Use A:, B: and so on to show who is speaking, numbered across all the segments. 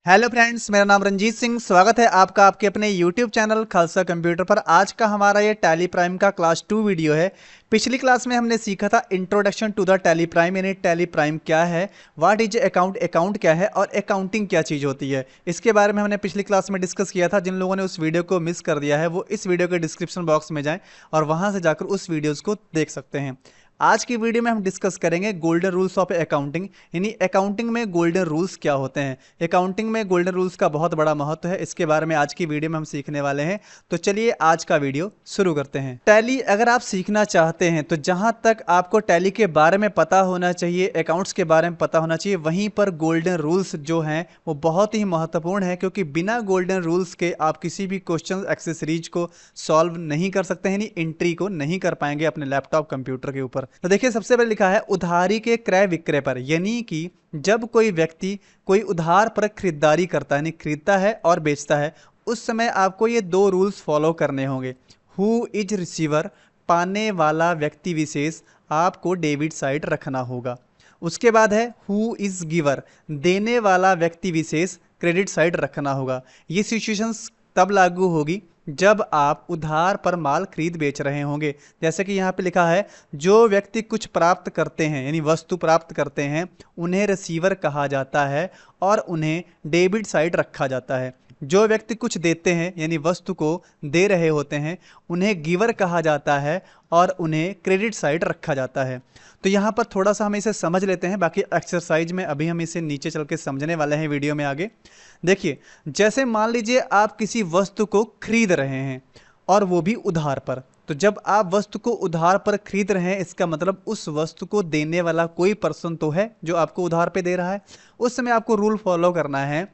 A: Hello friends, मेरा नाम रंजीत सिंह। स्वागत है आपका आपके अपने यूट्यूब चैनल खालसा कंप्यूटर पर। आज का हमारा ये टैली प्राइम का क्लास 2 वीडियो है। पिछली क्लास में हमने सीखा था introduction to the Tally Prime, यानी टैली प्राइम क्या है, व्हाट इज अकाउंट, अकाउंट क्या है और अकाउंटिंग क्या चीज़ होती है। इसके बारे में हमने पिछली क्लास में डिस्कस किया था। जिन लोगों ने उस वीडियो को मिस कर दिया है वो इस वीडियो के डिस्क्रिप्शन बॉक्स में जाएँ और वहाँ से जाकर उस वीडियोज़ को देख सकते हैं। आज की वीडियो में हम डिस्कस करेंगे गोल्डन रूल्स ऑफ अकाउंटिंग, यानी अकाउंटिंग में गोल्डन रूल्स क्या होते हैं। अकाउंटिंग में गोल्डन रूल्स का बहुत बड़ा महत्व है, इसके बारे में आज की वीडियो में हम सीखने वाले हैं। तो चलिए आज का वीडियो शुरू करते हैं। टैली अगर आप सीखना चाहते हैं तो जहां तक आपको टैली के बारे में पता होना चाहिए, अकाउंट्स के बारे में पता होना चाहिए, वहीं पर गोल्डन रूल्स जो हैं वो बहुत ही महत्वपूर्ण है, क्योंकि बिना गोल्डन रूल्स के आप किसी भी क्वेश्चन एक्सेसरीज को सॉल्व नहीं कर सकते हैं, यानी एंट्री को नहीं कर पाएंगे अपने लैपटॉप कंप्यूटर के ऊपर। तो देखिए, सबसे पहले लिखा है उधारी के क्रय विक्रय पर, यानी कि जब कोई व्यक्ति कोई उधार पर खरीदारी करता है, यानी खरीदता है और बेचता है, उस समय आपको ये दो रूल्स फॉलो करने होंगे। हु इज रिसीवर, पाने वाला व्यक्ति विशेष, आपको डेबिट साइड रखना होगा। उसके बाद है हु इज गिवर, देने वाला व्यक्ति विशेष, क्रेडिट साइड रखना होगा। ये सिचुएशंस तब लागू होगी जब आप उधार पर माल खरीद बेच रहे होंगे। जैसे कि यहाँ पे लिखा है, जो व्यक्ति कुछ प्राप्त करते हैं यानी वस्तु प्राप्त करते हैं उन्हें रिसीवर कहा जाता है और उन्हें डेबिट साइड रखा जाता है। जो व्यक्ति कुछ देते हैं यानी वस्तु को दे रहे होते हैं उन्हें गिवर कहा जाता है और उन्हें क्रेडिट साइड रखा जाता है। तो यहाँ पर थोड़ा सा हम इसे समझ लेते हैं, बाकी एक्सरसाइज में अभी हम इसे नीचे चल के समझने वाले हैं वीडियो में आगे। देखिए, जैसे मान लीजिए आप किसी वस्तु को खरीद रहे हैं और वो भी उधार पर। तो जब आप वस्तु को उधार पर खरीद रहे हैं, इसका मतलब उस वस्तु को देने वाला कोई पर्सन तो है जो आपको उधार पे दे रहा है। उस समय आपको रूल फॉलो करना है,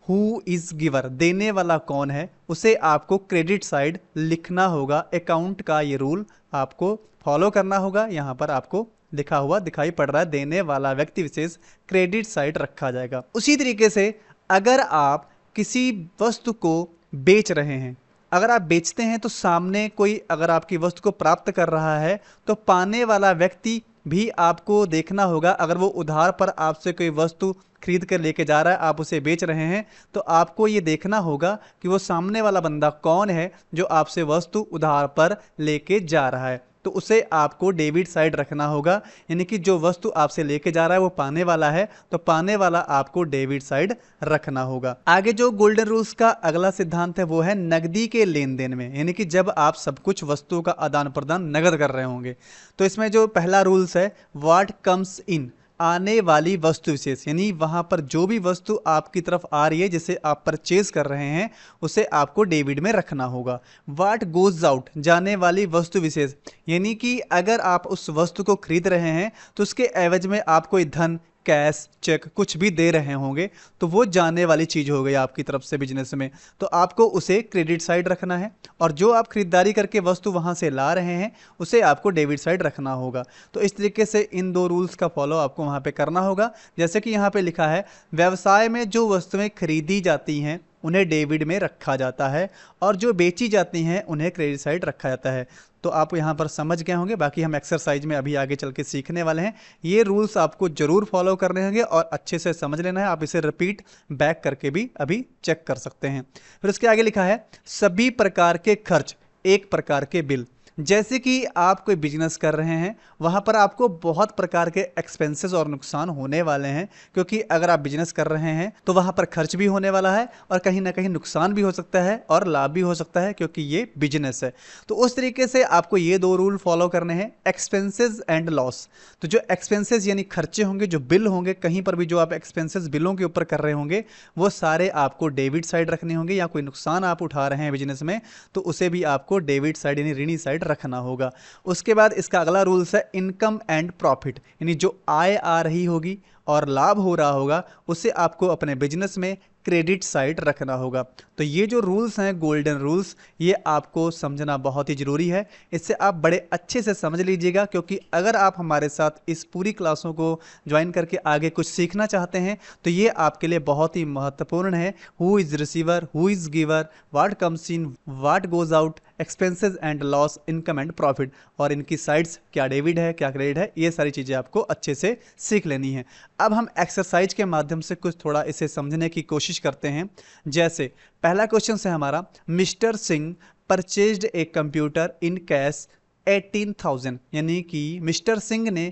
A: हु इज गिवर, देने वाला कौन है, उसे आपको क्रेडिट साइड लिखना होगा। अकाउंट का ये रूल आपको फॉलो करना होगा। यहाँ पर आपको लिखा हुआ दिखाई पड़ रहा है, देने वाला व्यक्ति विशेष क्रेडिट साइड रखा जाएगा। उसी तरीके से अगर आप किसी वस्तु को बेच रहे हैं, अगर आप बेचते हैं तो सामने कोई अगर आपकी वस्तु को प्राप्त कर रहा है तो पाने वाला व्यक्ति भी आपको देखना होगा। अगर वो उधार पर आपसे कोई वस्तु खरीद कर लेके जा रहा है, आप उसे बेच रहे हैं, तो आपको ये देखना होगा कि वो सामने वाला बंदा कौन है जो आपसे वस्तु उधार पर लेके जा रहा है। तो उसे आपको डेबिट साइड रखना होगा, यानी कि जो वस्तु आपसे लेके जा रहा है वो पाने वाला है, तो पाने वाला आपको डेबिट साइड रखना होगा। आगे जो गोल्डन रूल्स का अगला सिद्धांत है वो है नकदी के लेन देन में, यानी कि जब आप सब कुछ वस्तुओं का आदान प्रदान नगद कर रहे होंगे। तो इसमें जो पहला रूल्स है, व्हाट कम्स इन, आने वाली वस्तु विशेष, यानी वहां पर जो भी वस्तु आपकी तरफ आ रही है जिसे आप परचेज कर रहे हैं उसे आपको डेबिट में रखना होगा। व्हाट गोज आउट, जाने वाली वस्तु विशेष, यानी कि अगर आप उस वस्तु को खरीद रहे हैं तो उसके एवज में आप कोई धन, कैश, चेक कुछ भी दे रहे होंगे तो वो जाने वाली चीज़ हो गई आपकी तरफ से बिजनेस में, तो आपको उसे क्रेडिट साइड रखना है। और जो आप खरीदारी करके वस्तु वहाँ से ला रहे हैं उसे आपको डेबिट साइड रखना होगा। तो इस तरीके से इन दो रूल्स का फॉलो आपको वहाँ पे करना होगा। जैसे कि यहाँ पे लिखा है, व्यवसाय में जो वस्तुएं खरीदी जाती हैं उन्हें डेबिट में रखा जाता है और जो बेची जाती हैं उन्हें क्रेडिट साइड रखा जाता है। तो आप यहाँ पर समझ गए होंगे, बाकी हम एक्सरसाइज में अभी आगे चल के सीखने वाले हैं। ये रूल्स आपको जरूर फॉलो करने होंगे और अच्छे से समझ लेना है। आप इसे रिपीट बैक करके भी अभी चेक कर सकते हैं। फिर उसके आगे लिखा है, सभी प्रकार के खर्च एक प्रकार के बिल। जैसे कि आप कोई बिजनेस कर रहे हैं, वहाँ पर आपको बहुत प्रकार के एक्सपेंसेस और नुकसान होने वाले हैं, क्योंकि अगर आप बिजनेस कर रहे हैं तो वहाँ पर खर्च भी होने वाला है और कहीं ना कहीं नुकसान भी हो सकता है और लाभ भी हो सकता है, क्योंकि ये बिजनेस है। तो उस तरीके से आपको ये दो रूल फॉलो करने हैं, एक्सपेंसेस एंड लॉस। तो जो एक्सपेंसेस यानी खर्चे होंगे, जो बिल होंगे, कहीं पर भी जो आप एक्सपेंसेस बिलों के ऊपर कर रहे होंगे वो सारे आपको डेबिट साइड रखने होंगे, या कोई नुकसान आप उठा रहे हैं बिजनेस में तो उसे भी आपको डेबिट साइड यानी ऋणी साइड रखना होगा। उसके बाद इसका अगला रूल्स है इनकम एंड प्रॉफिट, यानी जो आय आ रही होगी और लाभ हो रहा होगा उसे आपको अपने बिजनेस में क्रेडिट साइड रखना होगा। तो ये जो रूल्स हैं गोल्डन रूल्स, ये आपको समझना बहुत ही ज़रूरी है। इससे आप बड़े अच्छे से समझ लीजिएगा, क्योंकि अगर आप हमारे साथ इस पूरी क्लासों को ज्वाइन करके आगे कुछ सीखना चाहते हैं तो ये आपके लिए बहुत ही महत्वपूर्ण है। Who is receiver, who is giver, what comes in, what goes out, expenses and loss, income and profit, और इनकी साइड्स क्या डेबिट है क्या क्रेडिट है, ये सारी चीज़ें आपको अच्छे से सीख लेनी है। अब हम एक्सरसाइज के माध्यम से कुछ थोड़ा इसे समझने की कोशिश करते हैं। जैसे पहला क्वेश्चन है हमारा, mister Singh purchased a computer in cash 18,000, यानी कि मिस्टर सिंह ने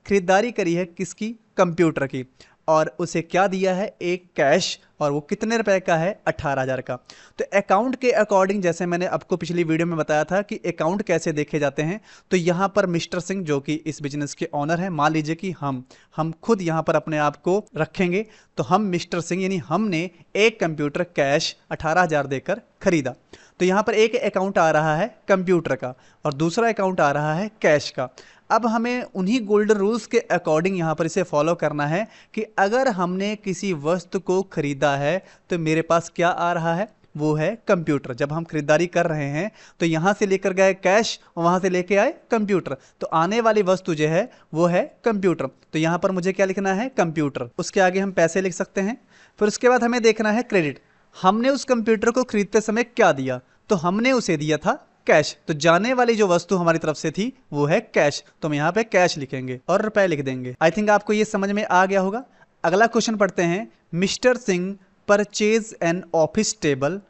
A: खरीदारी करी है किसकी, कंप्यूटर की, और उसे क्या दिया है, एक कैश, और वो कितने रुपए का है, 18,000 का। तो अकाउंट के अकॉर्डिंग, जैसे मैंने आपको पिछली वीडियो में बताया था कि अकाउंट कैसे देखे जाते हैं, तो यहाँ पर मिस्टर सिंह जो कि इस बिजनेस के ऑनर हैं, मान लीजिए कि हम खुद यहाँ पर अपने आप को रखेंगे, तो हम मिस्टर सिंह यानी हमने एक कंप्यूटर कैश 18,000 देकर खरीदा। तो यहाँ पर एक अकाउंट आ रहा है कंप्यूटर का और दूसरा अकाउंट आ रहा है कैश का। अब हमें उन्हीं गोल्डन रूल्स के अकॉर्डिंग यहाँ पर इसे फॉलो करना है कि अगर हमने किसी वस्तु को खरीदा है तो मेरे पास क्या आ रहा है, वो है कंप्यूटर। जब हम खरीदारी कर रहे हैं तो यहाँ से लेकर गए कैश और वहाँ से लेके आए कंप्यूटर, तो आने वाली वस्तु जो है वो है कंप्यूटर। तो यहाँ पर मुझे क्या लिखना है, कंप्यूटर। उसके आगे हम पैसे लिख सकते हैं। फिर उसके बाद हमें देखना है क्रेडिट। हमने उस कंप्यूटर को खरीदते समय क्या दिया, तो हमने उसे दिया था कैश। तो जाने वाली जो वस्तु हमारी तरफ से थी वो है कैश, तो हम यहाँ पे कैश लिखेंगे और रुपए लिख देंगे। आई थिंक आपको ये समझ में आ गया होगा। अगला क्वेश्चन पढ़ते हैं। Mister Singh purchase an office table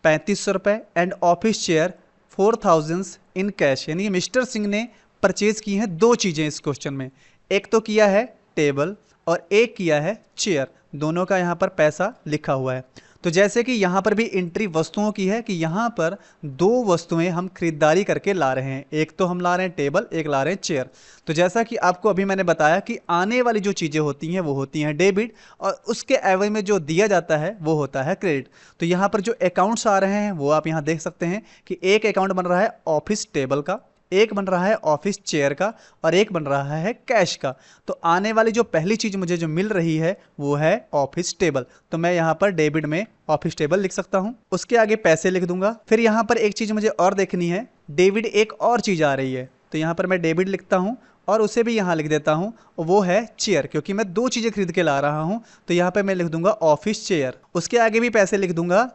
A: 3500 रुपए and office chair 4,000 in cash, यानी मिस्टर सिंह ने परचेज की हैं दो चीजें इस क्वेश्चन में। एक तो किया है टेबल और एक किया है चेयर, दोनों का यहाँ पर पैसा लिखा हुआ है। तो जैसे कि यहाँ पर भी एंट्री वस्तुओं की है कि यहाँ पर दो वस्तुएं हम खरीदारी करके ला रहे हैं, एक तो हम ला रहे हैं टेबल, एक ला रहे हैं चेयर। तो जैसा कि आपको अभी मैंने बताया कि आने वाली जो चीज़ें होती हैं वो होती हैं डेबिट, और उसके एवज में जो दिया जाता है वो होता है क्रेडिट। तो यहाँ पर जो अकाउंट्स आ रहे हैं वो आप यहाँ देख सकते हैं कि एक अकाउंट बन रहा है ऑफिस टेबल का, एक बन रहा है ऑफिस चेयर का और एक बन रहा है कैश का। तो आने वाली जो पहली चीज मुझे जो मिल रही है वो है ऑफिस टेबल, तो मैं यहाँ पर डेबिट में ऑफिस टेबल लिख सकता हूँ। उसके आगे पैसे लिख दूंगा। फिर यहाँ पर एक चीज मुझे और देखनी है, डेबिट एक और चीज आ रही है, तो यहाँ पर मैं डेबिट लिखता हूँ और उसे भी यहाँ लिख देता हूँ, वो है चेयर, क्योंकि मैं दो चीजें खरीद के ला रहा हूँ। तो यहाँ पे मैं लिख दूंगा ऑफिस चेयर। उसके आगे भी पैसे लिख दूंगा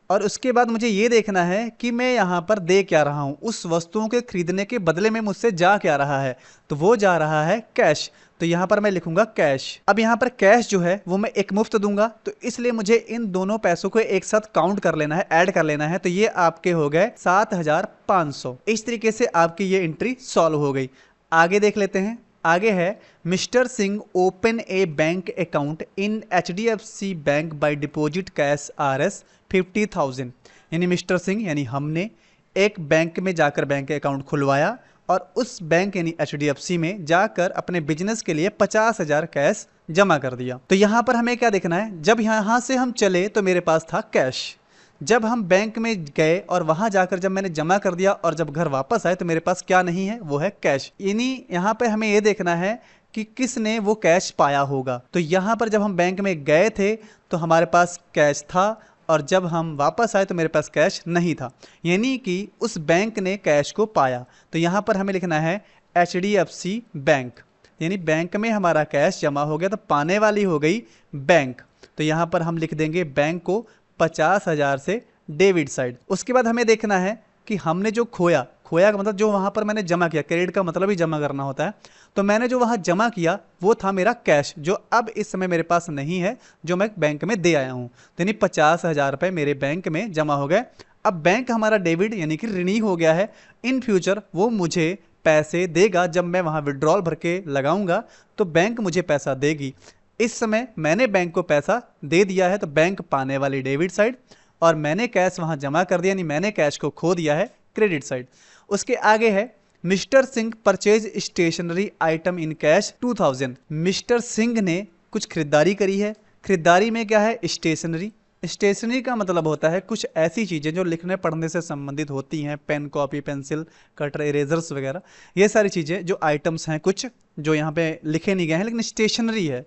A: और उसके बाद मुझे ये देखना है कि मैं यहाँ पर दे क्या रहा हूँ, उस वस्तुओं के खरीदने के बदले में मुझसे जा क्या रहा है, तो वो जा रहा है कैश। तो यहाँ पर मैं लिखूंगा कैश। अब यहाँ पर कैश जो है वो मैं एक मुफ्त दूंगा, तो इसलिए मुझे इन दोनों पैसों को एक साथ काउंट कर लेना है, ऐड कर लेना है। तो ये आपके हो गए 7,500। इस तरीके से आपकी ये एंट्री सॉल्व हो गई। आगे देख लेते हैं। आगे है, mister Singh open A bank account in HDFC bank by deposit cash RS 50,000, यानी मिस्टर सिंह यानी हमने एक बैंक में जाकर बैंक अकाउंट खुलवाया और उस बैंक यानी HDFC में जाकर अपने बिजनेस के लिए 50,000 कैश जमा कर दिया। तो यहाँ पर हमें क्या देखना है, जब यहाँ से हम चले तो मेरे पास था कैश, जब हम बैंक में गए और वहां जाकर जब मैंने जमा कर दिया और जब घर वापस आए तो मेरे पास क्या नहीं है, वो है कैश। यानी यहाँ पे हमें ये देखना है कि किसने वो कैश पाया होगा। तो यहाँ पर जब हम बैंक में गए थे तो हमारे पास कैश था और जब हम वापस आए तो मेरे पास कैश नहीं था, यानी कि उस बैंक ने कैश को पाया। तो यहाँ पर हमें लिखना है HDFC बैंक, यानी बैंक में हमारा कैश जमा हो गया, तो पाने वाली हो गई बैंक। तो यहाँ पर हम लिख देंगे बैंक को 50,000 से डेबिट साइड। उसके बाद हमें देखना है कि हमने जो खोया का मतलब जो वहां पर मैंने जमा किया, क्रेडिट का मतलब ही जमा करना होता है। तो मैंने जो वहां जमा किया वो था मेरा कैश, जो अब इस समय मेरे पास नहीं है, जो मैं बैंक में दे आया हूं। तो यानी 50,000 रुपए मेरे बैंक में जमा हो गए। अब बैंक हमारा डेबिट यानी कि ऋणी हो गया है। इन फ्यूचर वो मुझे पैसे देगा, जब मैं वहां विड्रॉल भर के लगाऊंगा तो बैंक मुझे पैसा देगी। इस समय मैंने बैंक को पैसा दे दिया है, तो बैंक पाने वाली डेबिट साइड और मैंने कैश वहां जमा कर दिया, यानी मैंने कैश को खो दिया है, क्रेडिट साइड। उसके आगे है, mister Singh purchase stationery item in cash 2,000। Mister Singh ने कुछ खरीदारी करी है। खरीदारी में क्या है, स्टेशनरी। स्टेशनरी का मतलब होता है कुछ ऐसी चीज़ें जो लिखने पढ़ने से संबंधित होती हैं, pen, copy, pencil, cutter, erasers वगैरह, ये सारी चीज़ें जो आइटम्स हैं, कुछ जो यहाँ पे लिखे नहीं गए हैं लेकिन स्टेशनरी है,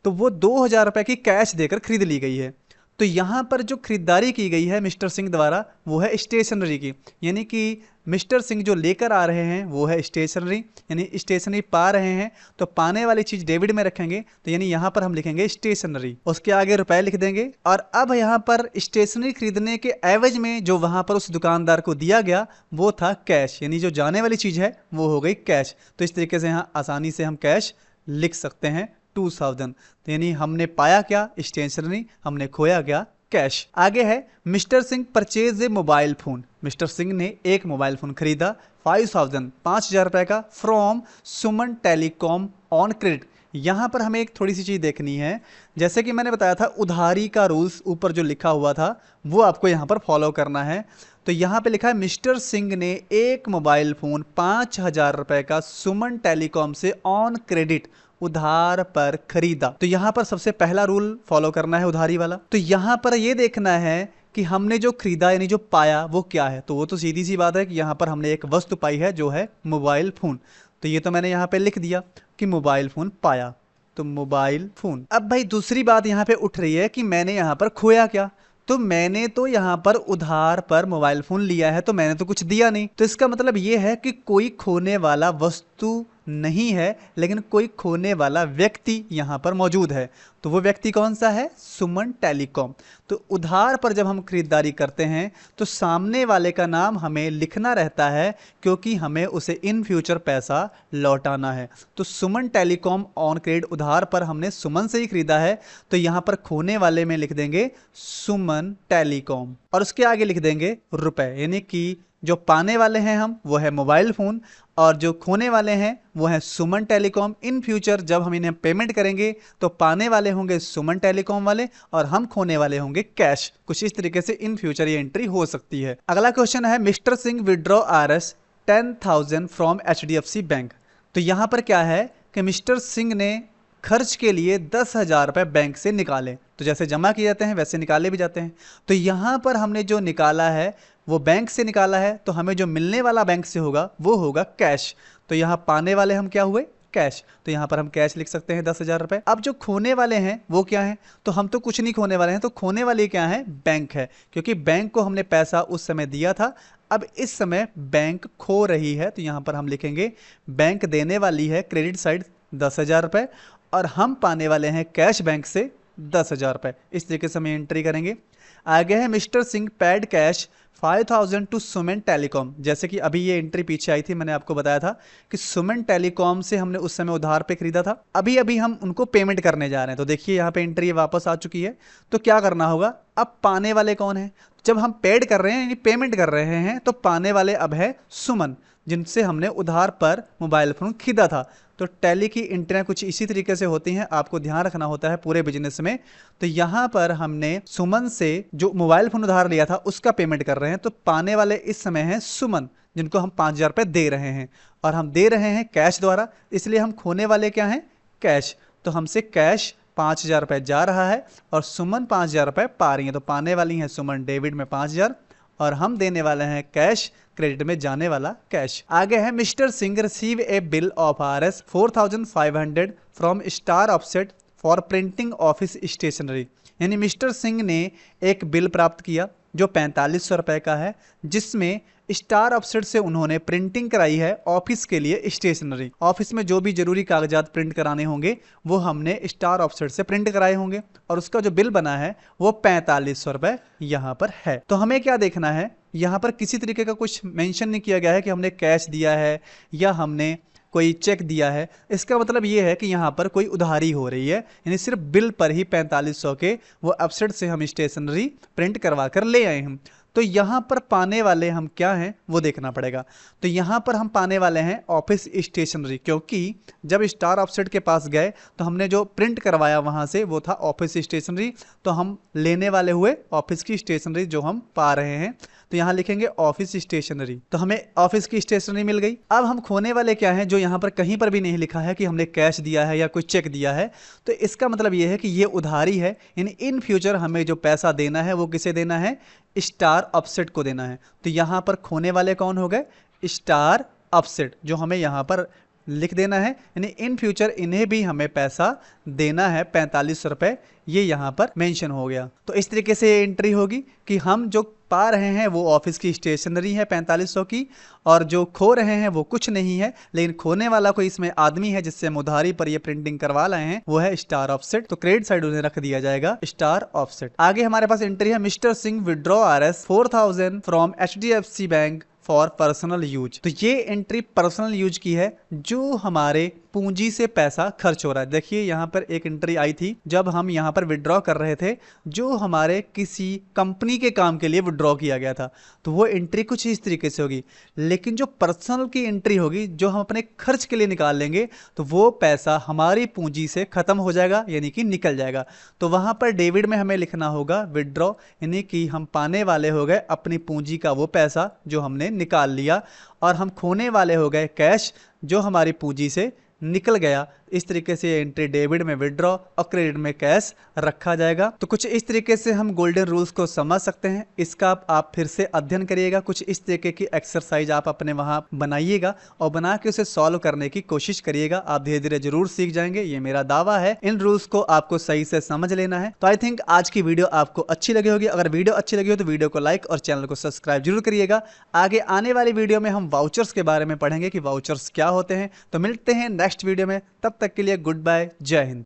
A: तो वो 2,000 रुपये की कैश देकर खरीद ली गई है। तो यहाँ पर जो खरीदारी की गई है मिस्टर सिंह द्वारा वो है स्टेशनरी की, यानी कि मिस्टर सिंह जो लेकर आ रहे हैं वो है स्टेशनरी, यानी स्टेशनरी पा रहे हैं, तो पाने वाली चीज डेबिट में रखेंगे, तो यानी यहाँ पर हम लिखेंगे स्टेशनरी। उसके आगे रुपए लिख देंगे। और अब यहाँ पर स्टेशनरी खरीदने के एवज में जो वहां पर उस दुकानदार को दिया गया वो था कैश, यानी जो जाने वाली चीज है वो हो गई कैश। तो इस तरीके से यहाँ आसानी से हम कैश लिख सकते हैं 2000। तो यानी हमने पाया क्या? स्टेशनरी, हमने खोया क्या? कैश। आगे है mister Singh purchase a mobile phone. Mister Singh ने एक मोबाइल फोन खरीदा 5000 5000 रुपए का from Suman telecom on credit. यहां पर हमें एक थोड़ी सी चीज देखनी है। जैसे कि मैंने बताया था उधारी का रूल्स ऊपर जो लिखा हुआ था वो आपको यहां पर फॉलो करना है। तो यहां पे लिखा है मिस्टर सिंह ने एक मोबाइल फोन 5000 रुपए का सुमन टेलीकॉम से ऑन क्रेडिट उधार पर खरीदा। तो यहां पर सबसे पहला रूल फॉलो करना है उधारी वाला। तो यहां पर यह देखना है कि हमने जो खरीदा यानी जो पाया वो क्या है। तो वो तो सीधी सी बात है कि यहां पर हमने एक वस्तु पाई है जो है मोबाइल फोन। तो ये तो मैंने यहां पे लिख दिया कि मोबाइल फोन पाया, तो मोबाइल फोन। अब भाई दूसरी बात यहां पे उठ रही है कि मैंने यहां पर खोया क्या। तो मैंने तो यहां पर उधार पर मोबाइल फोन लिया है, तो मैंने तो कुछ दिया नहीं। तो इसका मतलब यह है कि कोई खोने वाला वस्तु नहीं है, लेकिन कोई खोने वाला व्यक्ति यहां पर मौजूद है। तो वो व्यक्ति कौन सा है? सुमन टेलीकॉम। तो उधार पर जब हम खरीदारी करते हैं तो सामने वाले का नाम हमें लिखना रहता है, क्योंकि हमें उसे इन फ्यूचर पैसा लौटाना है। तो सुमन टेलीकॉम ऑन क्रेडिट उधार पर हमने सुमन से ही खरीदा है, तो यहां पर खोने वाले में लिख देंगे सुमन टेलीकॉम और उसके आगे लिख देंगे रुपए। यानी कि जो पाने वाले हैं हम वो है मोबाइल फोन और जो खोने वाले हैं वो है सुमन टेलीकॉम। इन फ्यूचर जब हम इन्हें पेमेंट करेंगे तो पाने वाले होंगे सुमन टेलीकॉम वाले और हम खोने वाले होंगे कैश। कुछ इस तरीके से इन फ्यूचर ये एंट्री हो सकती है। अगला क्वेश्चन है mister Singh withdraw RS 10,000 from HDFC bank. तो यहां पर क्या है कि मिस्टर सिंह ने खर्च के लिए 10,000 रुपए बैंक से निकाले। तो जैसे जमा किए जाते हैं वैसे निकाले भी जाते हैं। तो यहां पर हमने जो निकाला है वो बैंक से निकाला है, तो हमें जो मिलने वाला बैंक से होगा वो होगा कैश। तो यहां पाने वाले हम क्या हुए? कैश। तो यहां पर हम कैश लिख सकते हैं 10,000 रुपए। अब जो खोने वाले हैं वो क्या है? तो हम तो कुछ नहीं खोने वाले हैं, तो खोने वाले क्या है? बैंक है, क्योंकि बैंक को हमने पैसा उस समय दिया था। अब इस समय बैंक खो रही है, तो यहां पर हम लिखेंगे बैंक देने वाली है क्रेडिट साइड 10,000 रुपए और हम पाने वाले हैं कैश बैंक से 10,000 रुपए। इस तरीके से हम एंट्री करेंगे। आगे है mister Singh paid cash 5,000 to Suman telecom. जैसे कि अभी ये एंट्री पीछे आई थी, मैंने आपको बताया था कि सुमन टेलीकॉम से हमने उस समय उधार पे खरीदा था। अभी अभी हम उनको पेमेंट करने जा रहे हैं। तो देखिए यहाँ पे एंट्री वापस आ चुकी है। तो क्या करना होगा? अब पाने वाले कौन है? जब हम पेड कर रहे हैं यानी पेमेंट कर रहे हैं, तो पाने वाले अब है सुमन, जिनसे हमने उधार पर मोबाइल फोन खरीदा था। तो टैली की एंट्रियां कुछ इसी तरीके से होती हैं, आपको ध्यान रखना होता है पूरे बिजनेस में। तो यहां पर हमने सुमन से जो मोबाइल फोन उधार लिया था उसका पेमेंट कर रहे हैं। तो पाने वाले इस समय हैं सुमन, जिनको हम 5,000 रुपए दे रहे हैं और हम दे रहे हैं कैश द्वारा, इसलिए हम खोने वाले क्या हैं? कैश। तो हमसे कैश 5,000 रुपए जा रहा है और सुमन 5,000 रुपए पा रही है। तो पाने वाली है सुमन डेबिट में 5,000 और हम देने वाले हैं कैश, क्रेडिट में जाने वाला कैश। आगे है mister Singh receive a bill of RS 4,500 from star offset for printing office stationery. यानी मिस्टर सिंह ने एक बिल प्राप्त किया जो 4500 रुपए का है, जिसमें स्टार ऑफसेट से उन्होंने प्रिंटिंग कराई है ऑफिस के लिए स्टेशनरी। ऑफिस में जो भी जरूरी कागजात प्रिंट कराने होंगे वो हमने स्टार ऑफसेट से प्रिंट कराए होंगे और उसका जो बिल बना है वो 4500 रुपए यहाँ पर है। तो हमें क्या देखना है? यहाँ पर किसी तरीके का कुछ मेंशन नहीं किया गया है कि हमने कैश दिया है या हमने कोई चेक दिया है। इसका मतलब ये है कि यहाँ पर कोई उधारी हो रही है, यानी सिर्फ बिल पर ही 4500 के वो ऑफसेट से हम स्टेशनरी प्रिंट करवा कर ले आए हैं। तो यहाँ पर पाने वाले हम क्या हैं वो देखना पड़ेगा। तो यहाँ पर हम पाने वाले हैं ऑफिस स्टेशनरी, क्योंकि जब स्टार ऑफसेट के पास गए तो हमने जो प्रिंट करवाया वहाँ से वो था ऑफिस स्टेशनरी, तो हम लेने वाले हुए ऑफिस की स्टेशनरी जो हम पा रहे हैं। तो यहाँ लिखेंगे ऑफिस स्टेशनरी, तो हमें ऑफिस की स्टेशनरी मिल गई। अब हम खोने वाले क्या हैं, जो यहाँ पर कहीं पर भी नहीं लिखा है कि हमने कैश दिया है या कोई चेक दिया है। तो इसका मतलब ये है कि ये उधारी है, यानी इन फ्यूचर हमें जो पैसा देना है वो किसे देना है? स्टार ऑफसेट को देना है। तो यहाँ पर खोने वाले कौन हो गए? स्टार ऑफसेट, जो हमें यहाँ पर लिख देना है, यानी इन फ्यूचर इन्हें भी हमें पैसा देना है 4500 रुपए, ये यहाँ पर मेंशन हो गया। तो इस तरीके से ये एंट्री होगी कि हम जो पा रहे हैं वो ऑफिस की स्टेशनरी है 4500 की, और जो खो रहे हैं वो कुछ नहीं है, लेकिन खोने वाला कोई इसमें आदमी है जिससे हम उधारी पर ये प्रिंटिंग करवा लाए हैं, वो है स्टार ऑफसेट। तो क्रेडिट साइड उन्हें रख दिया जाएगा स्टार ऑफसेट। आगे हमारे पास एंट्री है mister Singh withdraw RS 4,000 from HDFC bank for personal use. तो ये एंट्री पर्सनल यूज की है, जो हमारे पूंजी से पैसा खर्च हो रहा है। देखिए यहाँ पर एक एंट्री आई थी जब हम यहाँ पर विड्रॉ कर रहे थे, जो हमारे किसी कंपनी के काम के लिए विड्रॉ किया गया था, तो वो एंट्री कुछ इस तरीके से होगी। लेकिन जो पर्सनल की एंट्री होगी, जो हम अपने खर्च के लिए निकाल लेंगे, तो वो पैसा हमारी पूंजी से खत्म हो जाएगा, यानी कि निकल जाएगा। तो वहां पर डेबिट में हमें लिखना होगा विड्रॉ, यानी कि हम पाने वाले हो गए अपनी पूंजी का वो पैसा जो हमने निकाल लिया, और हम खोने वाले हो गए कैश जो हमारी पूंजी से निकल गया। इस तरीके से एंट्री डेबिट में विड्रॉ और क्रेडिट में कैश रखा जाएगा। तो कुछ इस तरीके से हम गोल्डन रूल्स को समझ सकते हैं। इसका आप फिर से अध्ययन करिएगा, कुछ इस तरीके की एक्सरसाइज आप अपने वहां बनाइएगा और बना के उसे सॉल्व करने की कोशिश करिएगा। आप धीरे धीरे जरूर सीख जाएंगे, ये मेरा दावा है। इन रूल्स को आपको सही से समझ लेना है। तो आई थिंक आज की वीडियो आपको अच्छी लगी होगी। अगर वीडियो अच्छी लगी हो तो वीडियो को लाइक और चैनल को सब्सक्राइब जरूर करिएगा। आगे आने वाली वीडियो में हम वाउचर्स के बारे में पढ़ेंगे कि वाउचर्स क्या होते हैं। तो मिलते हैं नेक्स्ट वीडियो में, तब तक के लिए गुड बाय, जय हिंद।